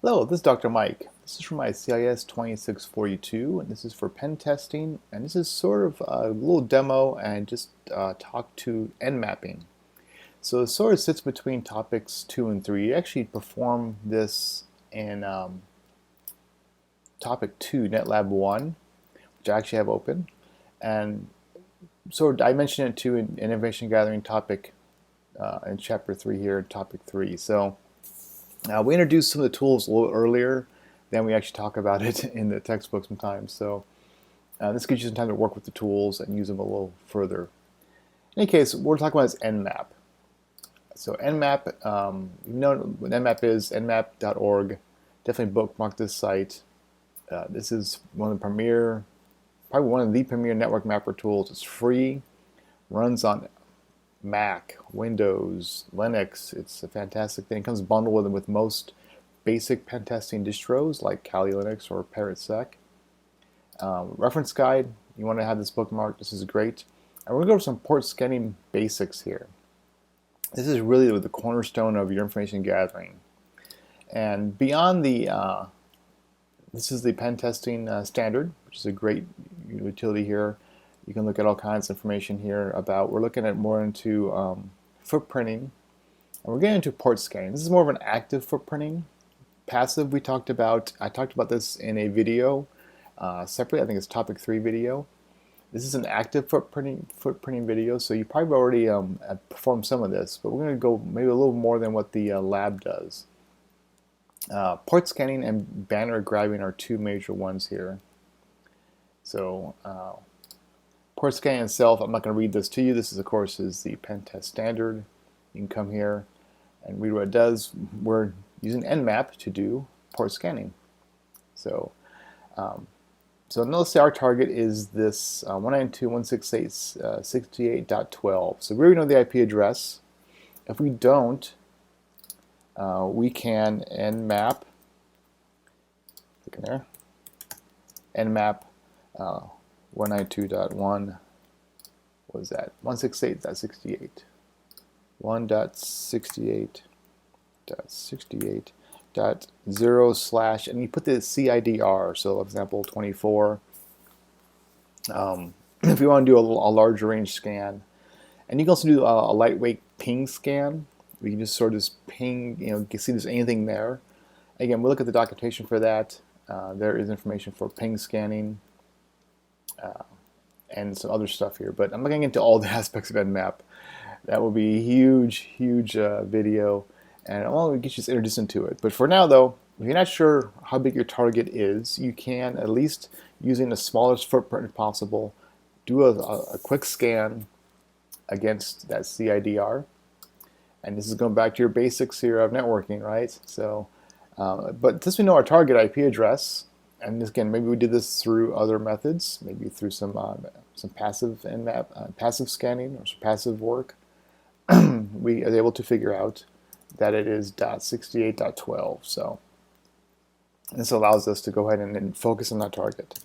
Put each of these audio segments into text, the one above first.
Hello, this is Dr. Mike. This is for my CIS 2642, and this is for pen testing, and this is sort of a little demo and just talk to nmapping. So it sort of sits between topics 2 and 3. You actually perform this in topic 2, NetLab 1, which I actually have open, and I mentioned it too in information gathering topic in chapter 3 here, topic 3. So we introduced some of the tools a little earlier than we actually talk about it in the textbook sometimes. So this gives you some time to work with the tools and use them a little further. In any case, what we're talking about is nmap. So nmap, you know what nmap is, nmap.org. Definitely bookmark this site. This is probably one of the premier network mapper tools. It's free, runs on Mac, Windows, Linux. It's a fantastic thing. It comes bundled with most basic pen testing distros like Kali Linux or ParrotSec. Reference guide, you want to have this bookmark. This is great. And we're going to go over some port scanning basics here. This is really the cornerstone of your information gathering. And beyond this is the pen testing standard, which is a great utility here. You can look at all kinds of information here about, we're looking at more into footprinting, and we're getting into port scanning. This is more of an active footprinting. Passive, I talked about this in a video separately. I think it's topic 3 video. This is an active footprinting video, so you probably already performed some of this, but we're going to go maybe a little more than what the lab does. Port scanning and banner grabbing are two major ones here. So port scanning itself, I'm not going to read this to you. This is, of course, is the pen test standard. You can come here and read what it does. We're using nmap to do port scanning. So let's say our target is this 192.168.68.12. So we already know the IP address. If we don't, we can nmap. Click in there. Nmap 192.1. What is that? 168.68. 1.68.68.0/ and you put the CIDR. So, for example, 24. If you want to do a larger range scan, and you can also do a lightweight ping scan. We can just sort of ping, see if there's anything there. Again, we'll look at the documentation for that. There is information for ping scanning and some other stuff here, but I'm not getting into all the aspects of nmap. That will be a huge video, and I want to get you introduced into it. But for now, though, if you're not sure how big your target is, you can, at least using the smallest footprint possible, do a quick scan against that CIDR. And this is going back to your basics here of networking, right? So, but since we know our target IP address, and this, again, maybe we did this through other methods, maybe through some passive nmap, passive scanning, or some passive work, we are able to figure out that it is .68.12. So this allows us to go ahead and focus on that target.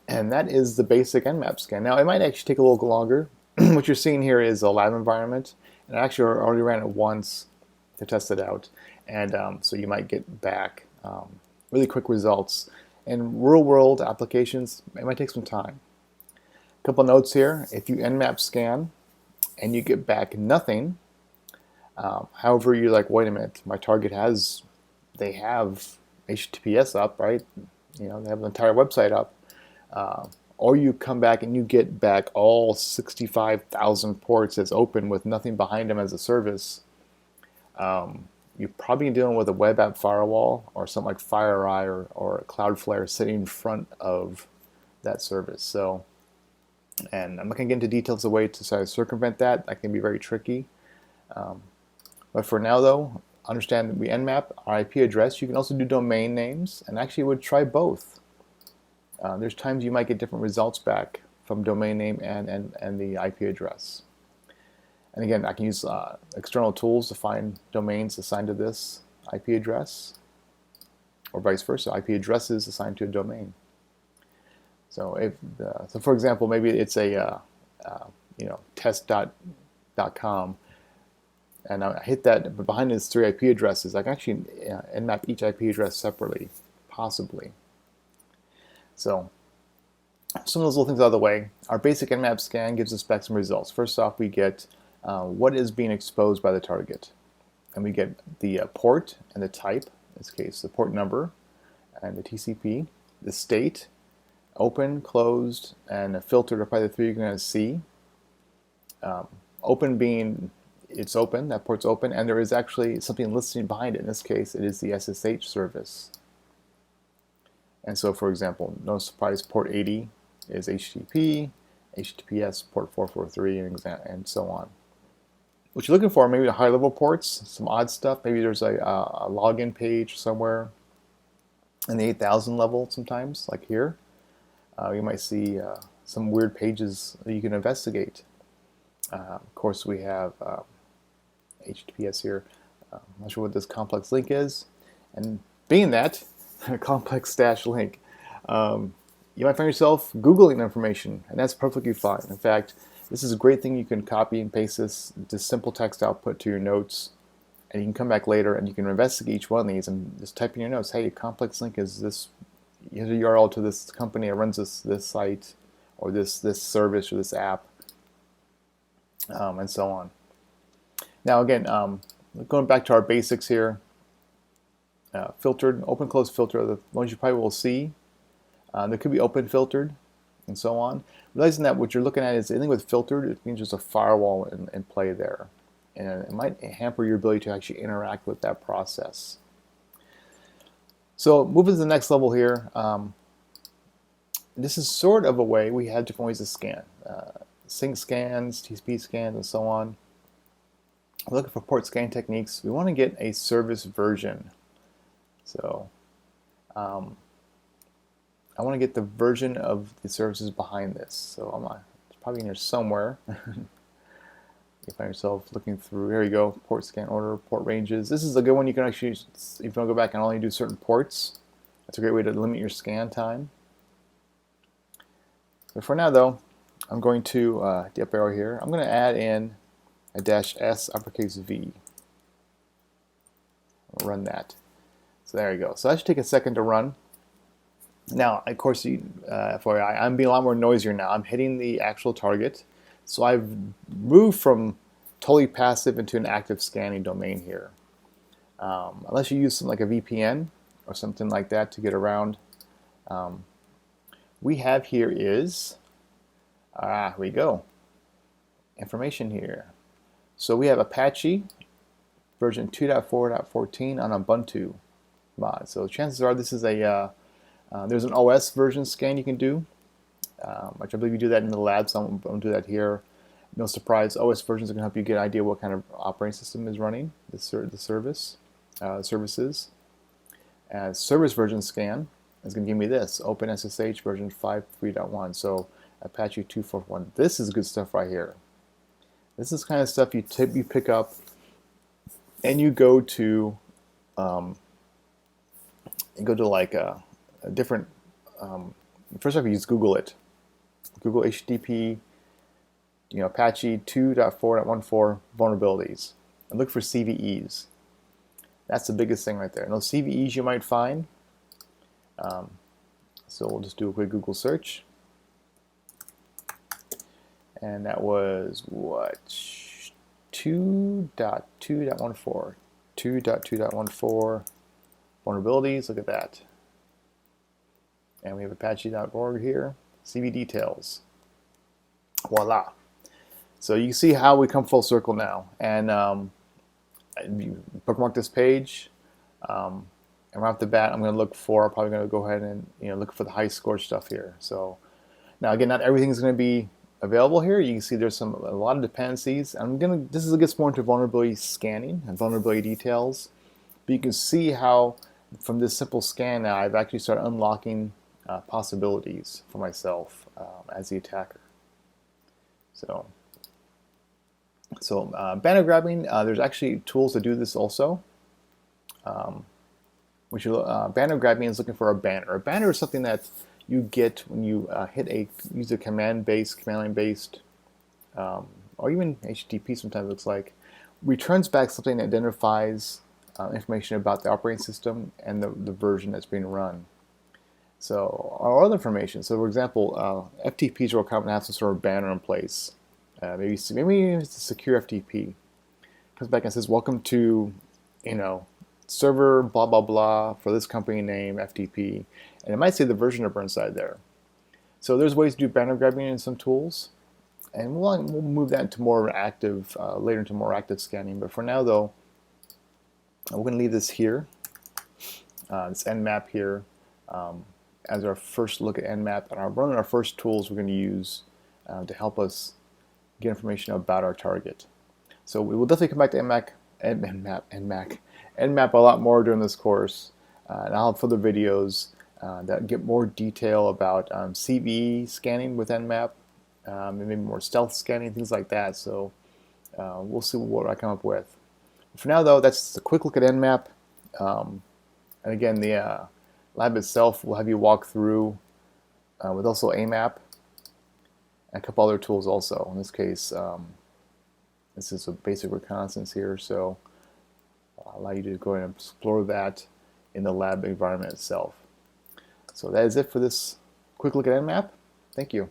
And that is the basic nmap scan. Now, it might actually take a little longer. What you're seeing here is a lab environment. And I actually already ran it once to test it out. And so you might get back really quick results. In real-world applications, it might take some time. A couple notes here. If you nmap scan and you get back nothing, however, you're like, wait a minute, my target they have HTTPS up, right? They have the entire website up. Or you come back and you get back all 65,000 ports as open with nothing behind them as a service. You're probably dealing with a web app firewall or something like FireEye or Cloudflare sitting in front of that service. So, and I'm not going to get into details of the way to sort of circumvent that. That can be very tricky. But for now, though, understand that we nmap our IP address. You can also do domain names, and actually would try both. There's times you might get different results back from domain name and the IP address. And again, I can use external tools to find domains assigned to this IP address, or vice versa, IP addresses assigned to a domain. So for example, maybe it's a test.com. and I hit that, but behind these 3 IP addresses, I can actually nmap each IP address separately, possibly. So some of those little things out of the way. Our basic nmap scan gives us back some results. First off, we get what is being exposed by the target, and we get the port and the type, in this case the port number and the TCP, the state, open, closed, and filtered are probably the 3 you're going to see. Open being it's open, that port's open, and there is actually something listening behind it. In this case, it is the SSH service. And so, for example, no surprise, port 80 is HTTP, HTTPS port 443, and so on. What you're looking for, maybe the high-level ports, some odd stuff. Maybe there's a login page somewhere in the 8000 level sometimes, like here. You might see some weird pages that you can investigate. Of course, we have HTTPS here. I'm not sure what this complex link is. And being that, a complex dash link, you might find yourself Googling information, and that's perfectly fine. In fact, this is a great thing. You can copy and paste this simple text output to your notes, and you can come back later and you can investigate each one of these and just type in your notes, hey, complex link is this, here's a URL to this company that runs this site, or this service, or this app, and so on. Now again, going back to our basics here, filtered, open, close filter are the ones you probably will see. There could be open filtered, and so on. Realizing that what you're looking at is anything with filtered, it means there's a firewall in play there. And it might hamper your ability to actually interact with that process. So moving to the next level here, this is sort of a way, we have different ways to scan. Sync scans, TCP scans, and so on. We're looking for port scan techniques. We want to get a service version. So I want to get the version of the services behind this. So it's probably in here somewhere. You find yourself looking through, here you go, port scan order, port ranges. This is a good one. You can actually, if you want to go back and only do certain ports, that's a great way to limit your scan time. But for now though, I'm going to, the up arrow here, I'm going to add in a -S uppercase V. I'll run that. So there you go. So that should take a second to run. Now, of course, I'm being a lot more noisier now. I'm hitting the actual target. So I've moved from totally passive into an active scanning domain here. Unless you use something like a VPN or something like that to get around. We have here is, here we go, information here. So we have Apache version 2.4.14 on Ubuntu mod. So chances are this is a, there's an OS version scan you can do. Which I believe you do that in the lab, so I won't do that here. No surprise, OS versions are going to help you get an idea what kind of operating system is running the services. Service version scan is going to give me this, OpenSSH version 5.3.1, so Apache 2.4.1. This is good stuff right here. This is kind of stuff you pick up, and you go to like a different. First off, you just Google it. Google HTTP, Apache 2.4.14 vulnerabilities, and look for CVEs. That's the biggest thing right there. And those CVEs you might find. So we'll just do a quick Google search, and that was what 2.2.14, 2.2.14 vulnerabilities. Look at that. And we have apache.org here. CV details. Voila. So you see how we come full circle now. And you bookmark this page. And right off the bat, I'm going to look for, I'm probably going to go ahead and look for the high score stuff here. So now again, not everything is going to be available here. You can see there's a lot of dependencies. This gets more into vulnerability scanning and vulnerability details. But you can see how from this simple scan now, I've actually started unlocking possibilities for myself as the attacker. So banner grabbing, there's actually tools to do this also. Banner grabbing is looking for a banner. A banner is something that you get when you use a command line based, or even HTTP sometimes looks like, returns back something that identifies information about the operating system and the version that's being run. So our other information, so for example, FTPs are required to have some sort of banner in place. Maybe it's a secure FTP. Comes back and says, welcome to, server blah blah blah for this company name FTP, and it might say the version number inside there. So there's ways to do banner grabbing in some tools, and we'll move that into more active later into more active scanning. But for now, though, we're going to leave this here, this nmap here, as our first look at nmap, and one of our first tools we're going to use to help us get information about our target. So we will definitely come back to nmap a lot more during this course, and I'll have further videos that get more detail about CVE scanning with nmap, and maybe more stealth scanning, things like that. So we'll see what I come up with. For now, though, that's a quick look at nmap. And again, the lab itself will have you walk through with also AMAP and a couple other tools also. In this case, this is a basic reconnaissance here, so I'll allow you to go and explore that in the lab environment itself. So that is it for this quick look at nmap. Thank you.